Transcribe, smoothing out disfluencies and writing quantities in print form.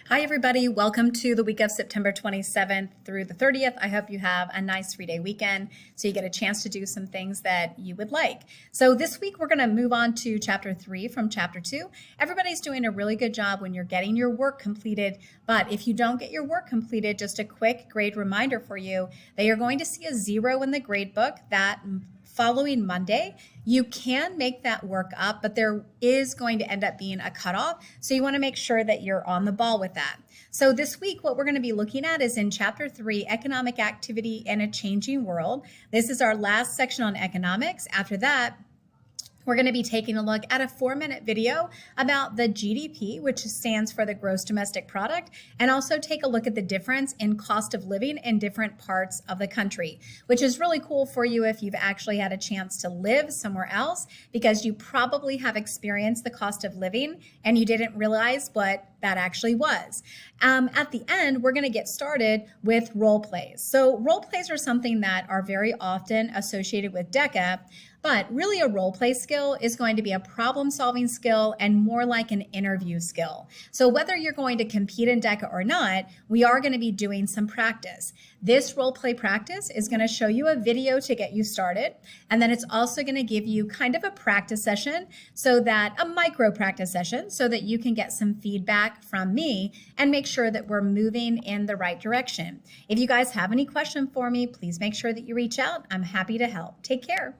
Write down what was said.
Hi, everybody. Welcome to the week of September 27th through the 30th. I hope you have a nice 3-day weekend so you get a chance to do some things that you would like. So this week, we're going to move on to chapter 3 from chapter 2. Everybody's doing a really good job when you're getting your work completed. But if you don't get your work completed, just a quick grade reminder for you that you're going to see a 0 in the grade book that following Monday. You can make that work up, but there is going to end up being a cutoff. So you want to make sure that you're on the ball with that. So this week, what we're going to be looking at is in chapter 3, economic activity in a changing world. This is our last section on economics. After that, we're going to be taking a look at a 4-minute video about the GDP, which stands for the gross domestic product, and also take a look at the difference in cost of living in different parts of the country, which is really cool for you if you've actually had a chance to live somewhere else, because you probably have experienced the cost of living and you didn't realize what that actually was. At the end, we're going to get started with role plays. So role plays are something that are very often associated with DECA, but really a role play skill is going to be a problem-solving skill and more like an interview skill. So whether you're going to compete in DECA or not, we are going to be doing some practice. This role play practice is going to show you a video to get you started, and then it's also going to give you kind of a practice session, so that a micro practice session, so that you can get some feedback from me and make sure that we're moving in the right direction. If you guys have any question for me, please make sure that you reach out. I'm happy to help. Take care.